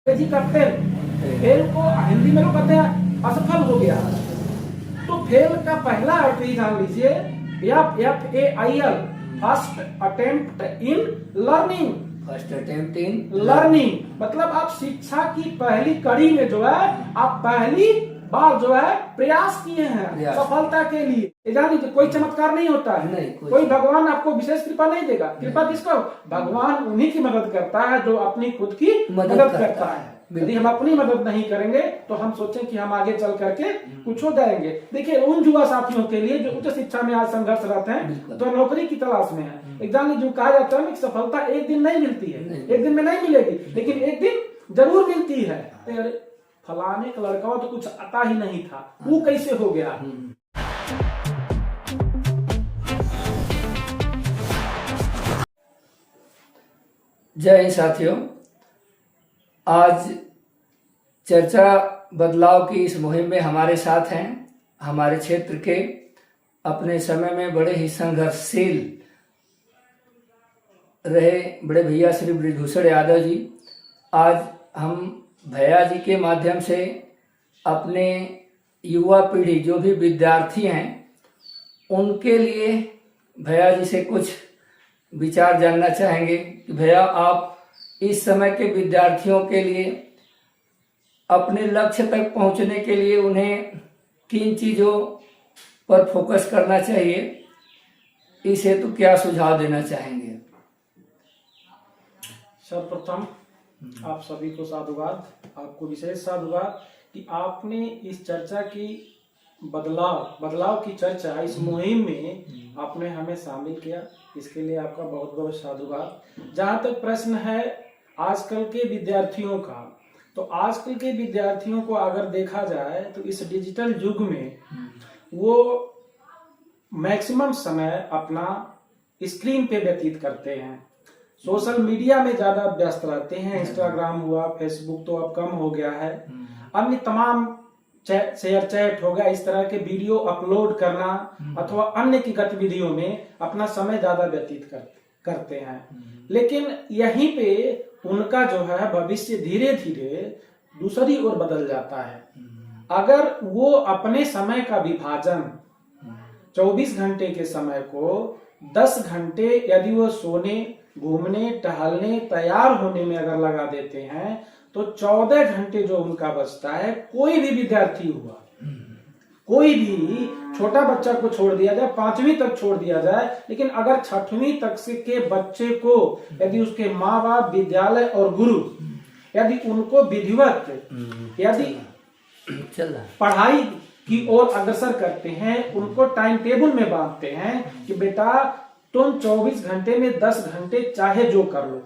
अंग्रेजी का fail, fail को हिंदी में लोग कहते हैं असफल हो गया। तो फेल का पहला अर्थ ही जान लीजिए, FAIL, first attempt in learning. First attempt in learning मतलब आप शिक्षा की पहली कड़ी में जो है आप पहली बार जो है प्रयास किए हैं सफलता के लिए। जान लीजिए कोई चमत्कार नहीं होता है, नहीं, कोई भगवान आपको विशेष कृपा नहीं देगा। कृपा किसको? भगवान उन्हीं की मदद करता है जो अपनी खुद की मदद करता है। यदि हम अपनी मदद नहीं करेंगे तो हम सोचें कि हम आगे चल करके कुछ हो जाएंगे। देखिए उन युवा साथियों के लिए जो उच्च शिक्षा में आज संघर्षरत हैं तो नौकरी की तलाश में है। एग्जाम में जो कहा जाता है कि सफलता एक दिन नहीं मिलती है, एक दिन में नहीं मिलेगी, लेकिन एक दिन जरूर मिलती है। अरे फलाने का लड़का तो कुछ आता ही नहीं था, वो कैसे हो गया? जय हिंद साथियों, आज चर्चा बदलाव की इस मुहिम में हमारे साथ हैं हमारे क्षेत्र के अपने समय में बड़े ही संघर्षशील रहे बड़े भैया श्री बृजभूषण यादव जी। आज हम भैया जी के माध्यम से अपने युवा पीढ़ी जो भी विद्यार्थी हैं उनके लिए भैया जी से कुछ विचार जानना चाहेंगे कि भैया आप इस समय के विद्यार्थियों के लिए अपने लक्ष्य तक पहुंचने के लिए उन्हें किन चीज़ों पर फोकस करना चाहिए, इस हेतु क्या सुझाव देना चाहेंगे? सर्वप्रथम आप सभी को साधुवाद, आपको विशेष साधुवाद कि आपने इस चर्चा की बदलाव की चर्चा इस मुहिम में आपने हमें शामिल किया, इसके लिए आपका बहुत बहुत साधुवाद। जहां तक प्रश्न है आजकल के विद्यार्थियों का, तो आजकल के विद्यार्थियों को अगर देखा जाए तो इस डिजिटल युग में वो मैक्सिमम समय अपना स्क्रीन पे व्यतीत करते हैं, सोशल मीडिया में ज्यादा व्यस्त रहते हैं। इंस्टाग्राम हुआ, फेसबुक तो अब कम हो गया है, अन्य तमाम शेयर चैट हो गया, इस तरह के वीडियो अपलोड करना अथवा अन्य की गतिविधियों में अपना समय ज्यादा व्यतीत करते हैं। लेकिन यहीं पे उनका जो है भविष्य धीरे धीरे दूसरी ओर बदल जाता है। अगर वो अपने समय का विभाजन 24 घंटे के समय को 10 घंटे यदि वो सोने, घूमने, टहलने, तैयार होने में अगर लगा देते हैं तो 14 घंटे जो उनका बचता है, कोई भी विद्यार्थी हुआ, कोई भी छोटा बच्चा को छोड़ दिया जाए, 5वीं तक छोड़ दिया जाए, लेकिन अगर 6वीं तक से के बच्चे को यदि उसके माँ बाप, विद्यालय और गुरु यदि उनको विधिवत यदि पढ़ाई की ओर अग्रसर करते हैं, उनको टाइम टेबल में बांधते हैं कि बेटा तुम 24 घंटे में 10 घंटे चाहे जो कर लो,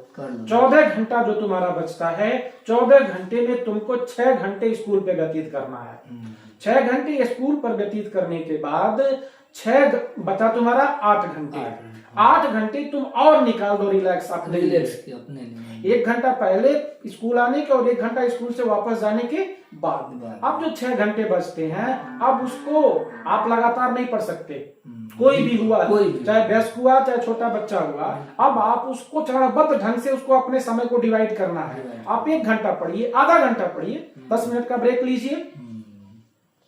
14 घंटा जो तुम्हारा बचता है, 14 घंटे में तुमको 6 घंटे स्कूल पे व्यतीत करना है। 6 घंटे स्कूल पर व्यतीत करने के बाद 6 बचा तुम्हारा 8 घंटे। 8 घंटे तुम और निकाल दो रिलैक्स अपने लिए। 1 घंटा पहले स्कूल आने के और 1 घंटा स्कूल से वापस जाने के बाद। अब जो 6 घंटे बचते हैं, अब उसको आप लगातार नहीं पढ़ सकते, कोई भी हुआ, चाहे वयस्क हुआ चाहे छोटा बच्चा हुआ, अब आप उसको चरणबद्ध ढंग से उसको अपने समय को डिवाइड करना है। आप 1 घंटा पढ़िए, आधा घंटा पढ़िए, 10 मिनट का ब्रेक लीजिए,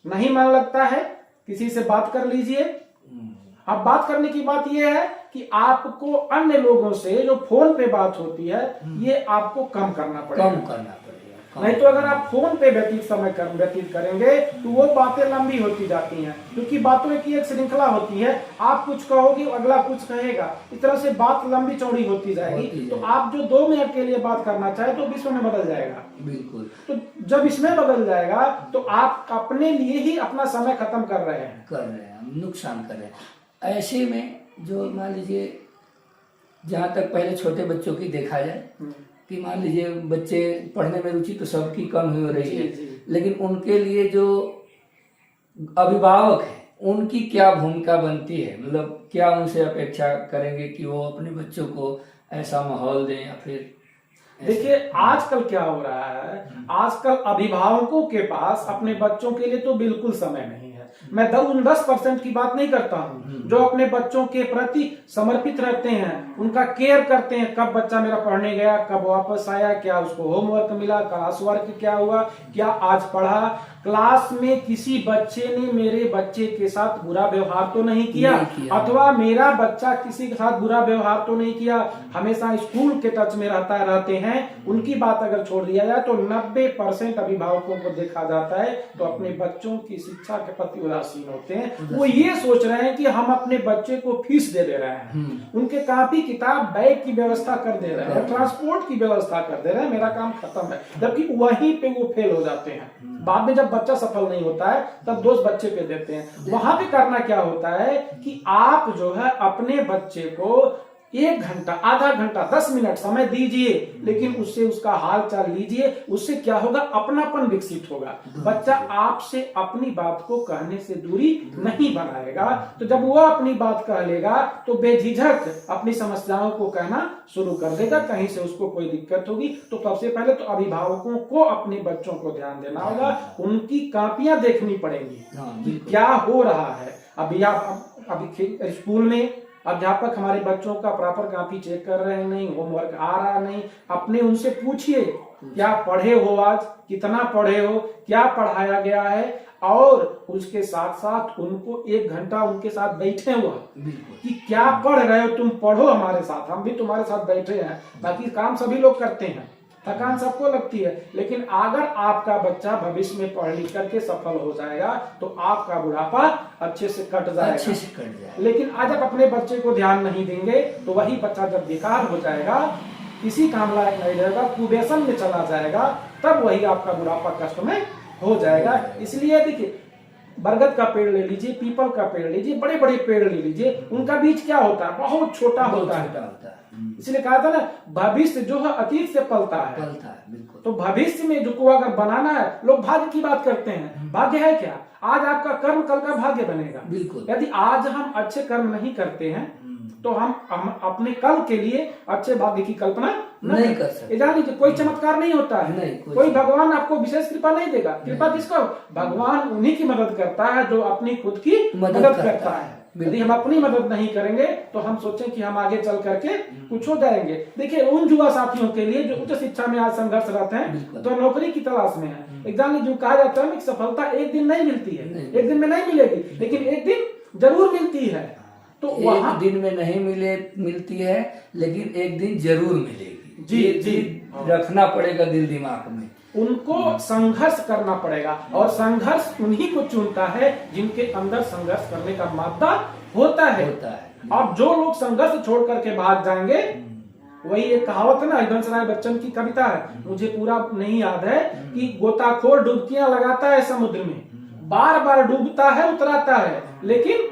नहीं मन लगता है किसी से बात कर लीजिए। अब बात करने की बात यह है कि आपको अन्य लोगों से जो फोन पे बात होती है ये आपको कम करना पड़ेगा। नहीं तो अगर आप फोन पे व्यतीत करेंगे तो वो बातें लंबी होती जाती हैं, क्योंकि बातों की एक श्रृंखला होती है। आप कुछ कहोगे, अगला कुछ कहेगा, इस तरह से बात लंबी चौड़ी होती जाएगी। तो आप जो 2 मिनट के लिए बात करना चाहे तो विश्व में बदल जाएगा। बिल्कुल। तो जब इसमें बदल जाएगा तो आप अपने लिए ही अपना समय खत्म कर रहे हैं, नुकसान कर रहे हैं। ऐसे में जो मान लीजिए जहाँ तक पहले छोटे बच्चों की देखा जाए कि मान लीजिए बच्चे पढ़ने में रुचि तो सबकी कम हो रही है, लेकिन उनके लिए जो अभिभावक है उनकी क्या भूमिका बनती है? मतलब क्या उनसे अपेक्षा करेंगे कि वो अपने बच्चों को ऐसा माहौल दें या फिर? देखिए आजकल क्या हो रहा है, आजकल अभिभावकों के पास अपने बच्चों के लिए तो बिल्कुल समय नहीं है। मैं उन 10% की बात नहीं करता हूँ जो अपने बच्चों के प्रति समर्पित रहते हैं, उनका केयर करते हैं, कब बच्चा मेरा पढ़ने गया, कब वापस आया, क्या उसको होमवर्क मिला, क्लास वर्क क्या हुआ, क्या आज पढ़ा, क्लास में किसी बच्चे ने मेरे बच्चे के साथ बुरा व्यवहार तो नहीं किया, अथवा मेरा बच्चा किसी के साथ बुरा व्यवहार तो नहीं किया। हमेशा स्कूल के टच में रहते हैं। उनकी बात अगर छोड़ दिया जाए तो 90% अभिभावकों को देखा जाता है तो अपने बच्चों की शिक्षा के प्रति उदासीन होते हैं। वो ये सोच रहे हैं कि हम अपने बच्चे को फीस दे रहे हैं, उनके कॉपी किताब बैग की व्यवस्था कर दे रहे हैं, ट्रांसपोर्ट की व्यवस्था कर दे रहे हैं, मेरा काम खत्म है। जबकि वहीं पे वो फेल हो जाते हैं। बाद में जब बच्चा सफल नहीं होता है तब दोष बच्चे पे देते हैं। वहां पे करना क्या होता है कि आप जो है अपने बच्चे को 1 घंटा, आधा घंटा, 10 मिनट समय दीजिए, लेकिन उससे उसका हाल चाल लीजिए। उससे क्या होगा, अपनापन विकसित होगा। बच्चा आपसे अपनी बात को कहने से दूरी नहीं बनाएगा। तो जब वो अपनी बात कह लेगा तो बेझिझक अपनी समस्याओं को कहना शुरू कर देगा। कहीं से उसको कोई दिक्कत होगी तो सबसे पहले तो अभिभावकों को अपने बच्चों को ध्यान देना होगा, उनकी कॉपियां देखनी पड़ेंगी कि क्या हो रहा है। अभी स्कूल में अध्यापक हमारे बच्चों का प्रॉपर कॉपी चेक कर रहे हैं नहीं, होमवर्क आ रहा नहीं, अपने उनसे पूछिए क्या पढ़े हो, आज कितना पढ़े हो, क्या पढ़ाया गया है, और उसके साथ साथ उनको 1 घंटा उनके साथ बैठे हुआ कि क्या पढ़ रहे हो तुम, पढ़ो हमारे साथ, हम भी तुम्हारे साथ बैठे हैं। बाकी काम सभी लोग करते हैं, थकान सबको लगती है, लेकिन अगर आपका बच्चा भविष्य में पढ़ लिख करके सफल हो जाएगा तो आपका बुढ़ापा अच्छे से कट जाएगा। लेकिन आज आप अपने बच्चे को ध्यान नहीं देंगे तो वही बच्चा जब बेकार हो जाएगा, किसी काम लायक नहीं रहेगा, कुव्यसन में चला जाएगा, तब वही आपका बुढ़ापा कष्ट में हो जाएगा। इसलिए देखिए, बरगद का पेड़ ले लीजिए, पीपल का पेड़ लीजिए, बड़े बड़े पेड़ ले लीजिए, उनका बीज क्या होता है, बहुत छोटा होता है। इसलिए कहा था ना, भविष्य जो है अतीत से पलता है। बिल्कुल। तो भविष्य में जो को अगर बनाना है, लोग भाग्य की बात करते हैं, भाग्य है क्या, आज आपका कर्म कल का भाग्य बनेगा। बिल्कुल। यदि आज हम अच्छे कर्म नहीं करते हैं तो हम अपने कल के लिए अच्छे भाग्य की कल्पना नहीं कर सकते। जान लीजिए, कोई चमत्कार नहीं होता है, नहीं, कोई भगवान आपको विशेष कृपा नहीं देगा। कृपा किसको, भगवान उन्हीं की मदद करता है जो अपनी खुद की मदद करता है। यदि हम अपनी मदद नहीं करेंगे तो हम सोचें कि हम आगे चल करके कुछ हो जाएंगे। देखिए, उन युवा साथियों के लिए जो उच्च शिक्षा में आज संघर्ष रहते हैं, तो नौकरी की तलाश में है, एग्जाम में जो कहा जाता है कि सफलता एक दिन नहीं मिलती है, एक दिन में नहीं मिलेगी, लेकिन एक दिन जरूर मिलती है। तो एक दिन में नहीं मिलती है, लेकिन एक दिन जरूर मिलेगी। जी रखना पड़ेगा दिल दिमाग में। उनको संघर्ष करना पड़ेगा, और संघर्ष उन्हीं को चुनता है जिनके अंदर संघर्ष करने का मादा होता है। अब जो लोग संघर्ष छोड़ करके भाग जाएंगे, वही एक कहावत है ना, हरिवंश राय बच्चन की कविता है, मुझे पूरा नहीं याद है, कि गोताखोर डुबकियां लगाता है समुद्र में, बार बार डूबता है उतराता है, लेकिन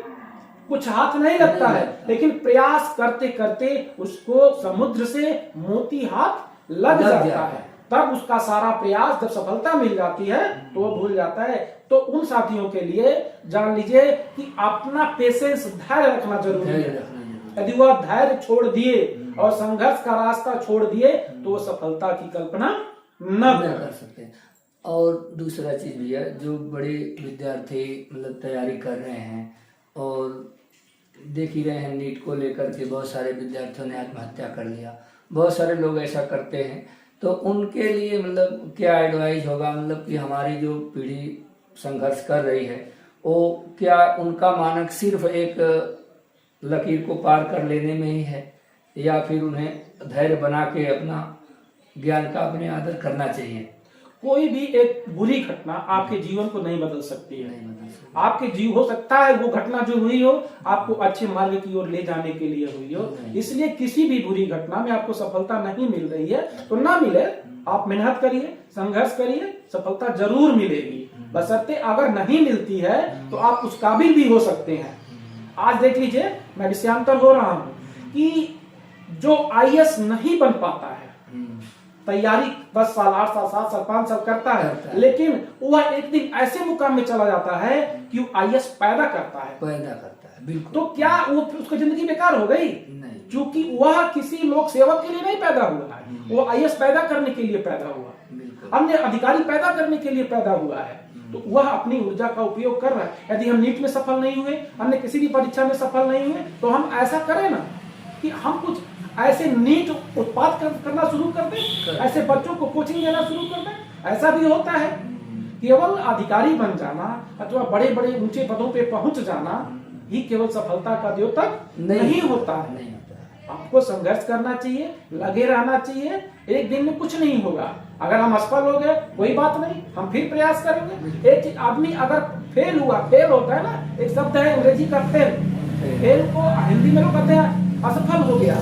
कुछ हाथ नहीं लगता है, लेकिन प्रयास करते करते उसको समुद्र से मोती हाथ लग जाता है। तब उसका सारा प्रयास, जब सफलता मिल जाती है तो वो भूल जाता है। तो उन साथियों के लिए जान लीजिए कि अपना पेशेंस, धैर्य रखना जरूरी है। यदि वह धैर्य छोड़ दिए और संघर्ष का रास्ता छोड़ दिए तो वो सफलता की कल्पना न कर सकते। और दूसरा चीज भैया, जो बड़े विद्यार्थी मतलब तैयारी कर रहे हैं और देख ही रहे हैं, नीट को लेकर के बहुत सारे विद्यार्थियों ने आत्महत्या कर लिया, बहुत सारे लोग ऐसा करते हैं, तो उनके लिए मतलब क्या एडवाइस होगा, मतलब कि हमारी जो पीढ़ी संघर्ष कर रही है, वो क्या उनका मानक सिर्फ एक लकीर को पार कर लेने में ही है, या फिर उन्हें धैर्य बना के अपना ज्ञान का अपने आदर करना चाहिए? कोई भी एक बुरी घटना आपके जीवन को नहीं बदल सकती है। आपके जीव हो सकता है वो घटना जो हुई हो आपको अच्छे मार्ग की ओर ले जाने के लिए हुई हो, इसलिए किसी भी बुरी घटना में आपको सफलता नहीं मिल रही है तो ना मिले, आप मेहनत करिए, संघर्ष करिए, सफलता जरूर मिलेगी। बशर्ते अगर नहीं मिलती है तो आप उस काबिल भी हो सकते हैं। आज देख लीजिए, मैं विषयांतर हो रहा हूँ कि जो IAS नहीं बन पाता है, तैयारी 10 साल, 8 साल, 7 साल, 5 साल करता है, लेकिन वह एक दिन ऐसे मुकाम में चला जाता है कि वो IAS पैदा करता है। बिल्कुल। तो क्या वो उसकी जिंदगी बेकार हो गई? नहीं, क्योंकि वह किसी लोक सेवक के लिए नहीं पैदा हुआ है, वो IAS पैदा करने के लिए पैदा हुआ। हमने अधिकारी पैदा करने के लिए पैदा हुआ है, तो वह अपनी ऊर्जा का उपयोग कर रहा है। यदि हम नीट में सफल नहीं हुए, हमने किसी भी परीक्षा में सफल नहीं हुए, तो हम ऐसा करें ना कि हम कुछ ऐसे नीट उत्पाद करना शुरू कर दें, ऐसे बच्चों को कोचिंग देना शुरू कर दें। ऐसा भी होता है, केवल अधिकारी बन जाना अथवा बड़े बड़े ऊंचे पदों पे पहुंच जाना ही केवल सफलता का द्योतक नहीं होता है। आपको संघर्ष करना चाहिए, लगे रहना चाहिए। एक दिन में कुछ नहीं होगा। अगर हम असफल हो गए कोई बात नहीं, हम फिर प्रयास करेंगे। एक आदमी अगर फेल हुआ, फेल होता है ना, एक शब्द है अंग्रेजी का फेल, फेल को हिंदी में लोग कहते हैं असफल हो गया।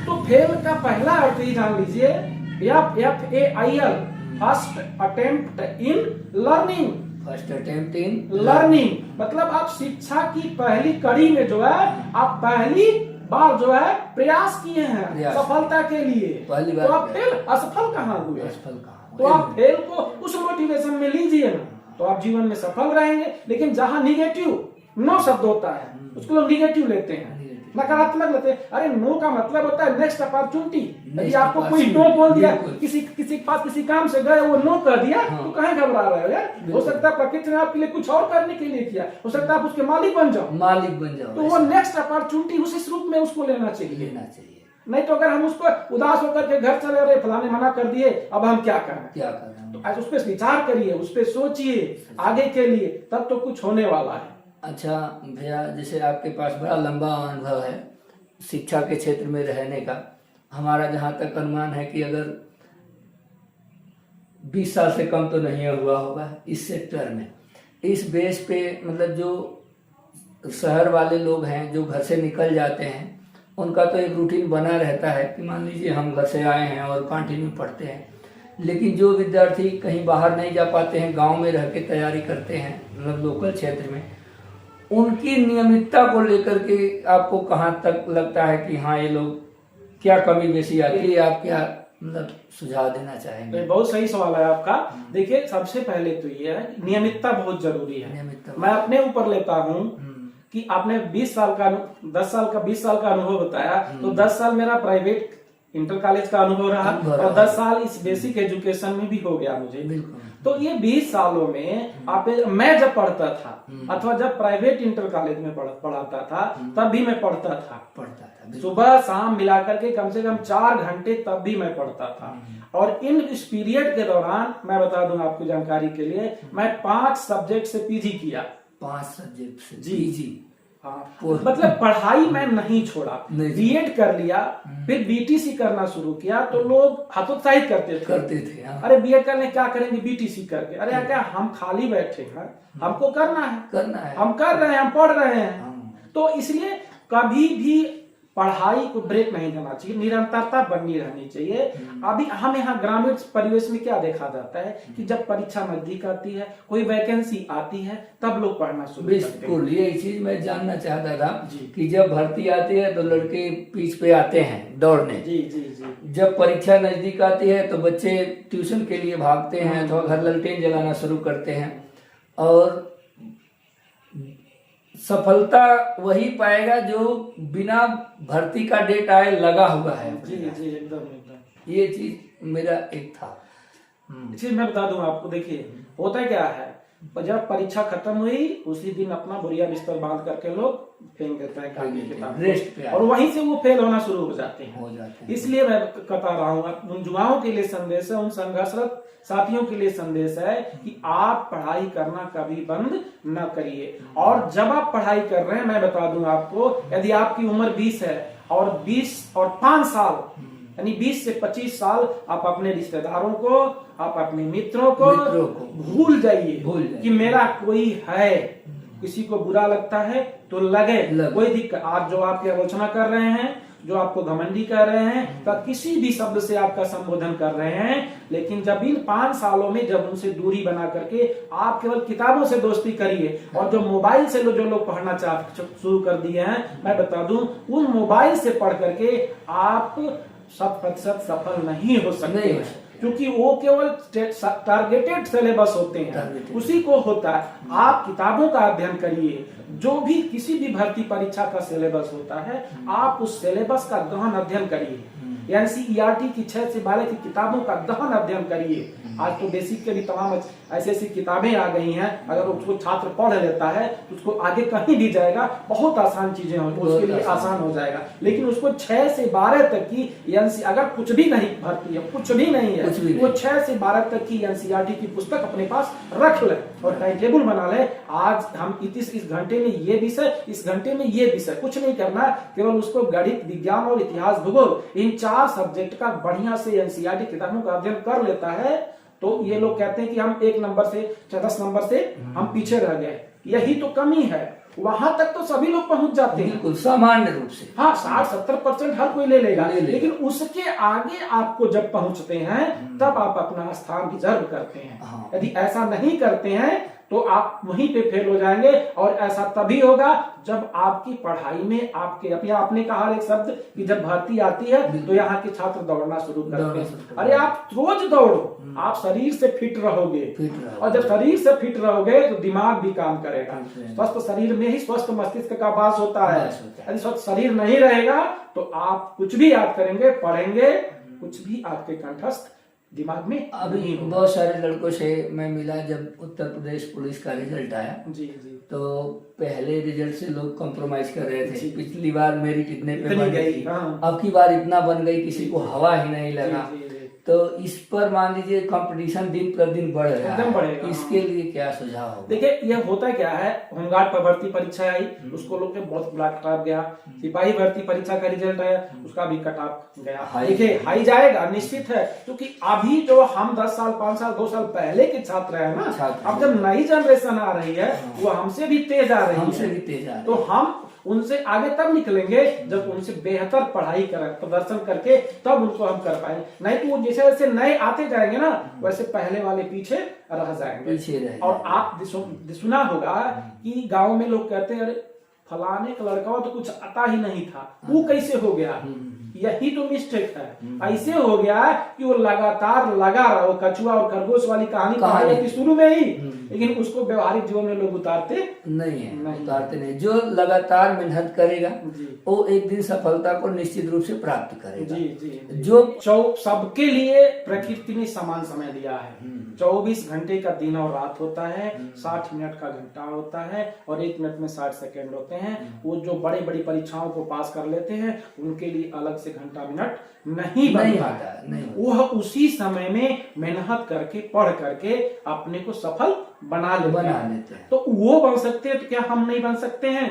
तो फेल का पहला अर्थ ही जान लीजिए, FAIL, first attempt in learning. First attempt in learning मतलब आप शिक्षा की पहली कड़ी में जो है आप पहली बार जो है प्रयास किए हैं सफलता के लिए, तो आप फेल असफल कहाँ हुए? तो आप फेल को उस मोटिवेशन में लीजिए ना, तो आप जीवन में सफल रहेंगे। लेकिन जहां निगेटिव नो शब्द होता है उसको लोग निगेटिव लेते हैं, नकारात्मक लेते हैं। अरे नो का मतलब होता है नेक्स्ट अपॉर्चुनिटी। यदि आपको कोई नो बोल दिया, किसी के पास किसी काम से गए, वो नो कर दिया, तो कहीं घबरा रहे हो यार? हो सकता है प्रकृति ने आपके लिए कुछ और करने के लिए किया, हो सकता है आप उसके मालिक बन जाओ। तो वो नेक्स्ट अपॉर्चुनिटी उस रूप में उसको लेना चाहिए। नहीं तो अगर हम उसको उदास होकर के घर चले रहे, फलाने मना कर दिए, अब हम क्या करें? तो आज उस पर विचार करिए, उस पर सोचिए आगे के लिए, तब तो कुछ होने वाला है। अच्छा भैया, जैसे आपके पास बड़ा लंबा अनुभव है शिक्षा के क्षेत्र में रहने का। हमारा जहाँ तक अनुमान है कि अगर 20 साल से कम तो नहीं हुआ होगा इस सेक्टर में। इस बेस पे मतलब जो शहर वाले लोग हैं जो घर से निकल जाते हैं, उनका तो एक रूटीन बना रहता है कि मान लीजिए हम घर से आए हैं और कंटिन्यू पढ़ते हैं। लेकिन जो विद्यार्थी कहीं बाहर नहीं जा पाते हैं, गांव में रह के तैयारी करते हैं, मतलब लोकल क्षेत्र में, उनकी नियमितता को लेकर के आपको कहाँ तक लगता है कि हाँ ये लोग क्या कमी बेसी आती है? आप क्या मतलब सुझाव देना चाहेंगे? बहुत सही सवाल है आपका। देखिए, सबसे पहले तो ये है नियमितता बहुत जरूरी है। मैं अपने ऊपर लेता हूँ कि आपने 20 साल का 20 साल का अनुभव बताया, तो 10 साल मेरा प्राइवेट इंटर कॉलेज का अनुभव रहा और 10 साल इस बेसिक एजुकेशन में भी हो गया मुझे। तो ये 20 सालों में मैं जब पढ़ता था अथवा जब प्राइवेट इंटर कॉलेज में पढ़ाता था, तब भी मैं पढ़ता था। सुबह शाम मिलाकर के कम से कम 4 घंटे तब भी मैं पढ़ता था। और इस पीरियड के दौरान मैं बता दूं आपको जानकारी के लिए, मैं 5 सब्जेक्ट से पीजी किया। 5 सब्जेक्ट से जी। हाँ, मतलब पढ़ाई मैं नहीं छोड़ा। बीएड कर लिया, फिर बीटीसी करना शुरू किया, तो लोग हतोत्साहित करते थे। हाँ। अरे बीएड करने क्या करेंगे बीटीसी करके? अरे क्या हम खाली बैठे हैं? हमको करना है, हम कर रहे हैं, हम पढ़ रहे हैं। तो इसलिए कभी भी पढ़ाई को ब्रेक नहीं देना चाहिए, निरंतरता बनी रहनी चाहिए। अभी हम यहाँ ग्रामीण परिवेश में क्या देखा जाता है कि जब परीक्षा नजदीक आती है, कोई वैकेंसी आती है, तब लोग पढ़ना शुरू करते हैं। ये चीज मैं जानना चाहता था कि जब भर्ती आती है तो लड़के पीछ पे आते हैं दौड़ने। जी। जब परीक्षा नजदीक आती है तो बच्चे ट्यूशन के लिए भागते हैं अथवा घर ललटेन जलाना शुरू करते हैं। और सफलता वही पाएगा जो बिना भर्ती का डेट आए लगा हुआ है। जी एकदम। ये चीज मेरा एक था। चीज मैं बता दूं आपको। देखिए, होता क्या है, जब परीक्षा खत्म हुई उसी दिन अपना बुरिया बिस्तर बांध करके लोग फेंक देते हैं कापी किताब रेस्ट पे, और वहीं से वो फेल होना शुरू हो जाते हैं। इसलिए मैं बता रहा हूँ, उन युवाओं के लिए संदेश है, उन संघर्षरत साथियों के लिए संदेश है कि आप पढ़ाई करना कभी बंद न करिए। और जब आप पढ़ाई कर रहे हैं, मैं बता दूं आपको, यदि आपकी उम्र 20 है और 20 और 5 साल यानी 20 से 25 साल आप अपने रिश्तेदारों को, आप अपने मित्रों को भूल जाइए कि मेरा कोई है। किसी को बुरा लगता है तो लगे, कोई दिक्कत। आज जो आपकी आलोचना कर रहे हैं, जो आपको घमंडी कर रहे हैं, तो किसी भी शब्द से आपका संबोधन कर रहे हैं, लेकिन जब इन 5 सालों में जब उनसे दूरी बना करके आप केवल किताबों से दोस्ती करिए, और जो मोबाइल से जो लोग पढ़ना शुरू कर दिए हैं, मैं बता दूं, उन मोबाइल से पढ़ करके आप 100% सफल नहीं हो सकते, क्योंकि वो केवल टारगेटेड सिलेबस होते हैं, उसी को होता है। आप किताबों का अध्ययन करिए, जो भी किसी भी भर्ती परीक्षा का सिलेबस होता है, आप उस सिलेबस का गहन अध्ययन करिए। एनसीईआरटी की 6 से 12 की किताबों का गहन अध्ययन करिए। आज तो बेसिक के भी तमाम ऐसी ऐसी किताबें आ गई हैं, अगर उसको छात्र पढ़ लेता है तो उसको आगे कहीं भी जाएगा बहुत आसान चीजें हो, उसके लिए आसान हो जाएगा। लेकिन उसको 6 से 12 तक की एनसी अगर कुछ भी नहीं भर्ती है, कुछ भी नहीं है, वो 6 से 12 तक की एनसीईआरटी की पुस्तक अपने पास रख ले और टाइम टेबल बना ले। आज हम इस घंटे में ये विषय, इस घंटे में ये विषय, कुछ नहीं करना, केवल उसको गणित, विज्ञान और इतिहास, भूगोल, इन 4 सब्जेक्ट का बढ़िया से एनसीईआरटी किताबों का अध्ययन कर लेता है तो ये लोग कहते हैं कि हम 1 नंबर से 10 नंबर से हम पीछे रह गए। यही तो कमी है, वहां तक तो सभी लोग पहुंच जाते हैं, बिल्कुल सामान्य रूप से। हाँ 60-70% हर कोई ले लेगा, लेकिन उसके आगे आपको जब पहुंचते हैं तब आप अपना स्थान रिजर्व करते हैं। यदि ऐसा नहीं करते हैं तो आप वहीं पे फेल हो जाएंगे, और ऐसा तभी होगा जब आपकी पढ़ाई में आपने कहा एक शब्द कि जब भर्ती आती है तो यहाँ के छात्र दौड़ना शुरू करते हैं। अरे आप रोज दौड़ो, आप शरीर से फिट रहोगे, और जब शरीर से फिट रहोगे तो दिमाग भी काम करेगा। स्वस्थ शरीर में ही स्वस्थ मस्तिष्क का वास होता है। यदि स्वस्थ शरीर नहीं रहेगा तो आप कुछ भी याद करेंगे, पढ़ेंगे, कुछ भी आपके कंठस्थ दिमाग में। अभी बहुत सारे लड़कों से मैं मिला, जब उत्तर प्रदेश पुलिस का रिजल्ट आया जी जी, तो पहले रिजल्ट से लोग कॉम्प्रोमाइज कर रहे थे। पिछली बार मेरिट इतने पे बन गई, अब की बार इतना बन गई, किसी को हवा ही नहीं लगा। तो इस पर मान लीजिए कंपटीशन दिन प्रतिदिन बढ़ रहा है, इसके लिए क्या सुझाव होगा? देखिए यह होता क्या है, होमगार्ड पर भर्ती परीक्षा आई, उसको लोग के बहुत बड़ा कटाव गया। सिपाही भर्ती परीक्षा का रिजल्ट आया, उसका भी कटाव गया। देखिए हाई जाएगा निश्चित है, क्योंकि अभी जो हम 10 साल 5 साल 2 साल पहले के छात्र है ना, अब जब नई जनरेशन आ रही है वो हमसे भी तेज आ रही है, तो हम उनसे आगे तब निकलेंगे जब उनसे बेहतर पढ़ाई प्रदर्शन करके तब उनको हम कर पाएंगे। नहीं तो वो जैसे जैसे नए आते जाएंगे ना, वैसे पहले वाले पीछे रह जाएंगे। और आप सुना होगा कि गांव में लोग कहते हैं अरे फलाने का लड़का तो कुछ आता ही नहीं था, वो कैसे हो गया? यही तो मिस्टेक है। ऐसे हो गया कि वो लगातार लगा रहा, वो कछुआ और खरगोश वाली कहानी शुरू में ही, लेकिन उसको व्यवहारिक जीवन में लोग उतारते नहीं है, उतारते नहीं। जो लगातार मेहनत करेगा वो एक दिन सफलता को निश्चित रूप से प्राप्त करेगा। जी जी, जो सबके लिए प्रकृति ने समान समय दिया है। 24 घंटे का दिन और रात होता है, 60 मिनट का घंटा होता है, और 1 मिनट में 60 सेकेंड होते हैं। वो जो बड़ी बड़ी परीक्षाओं को पास कर लेते हैं उनके लिए अलग से घंटा मिनट नहीं बनता है। वह उसी समय में मेहनत करके पढ़ करके अपने को सफल बना लेते हैं। तो वो बन सकते हैं, तो क्या हम नहीं बन सकते हैं?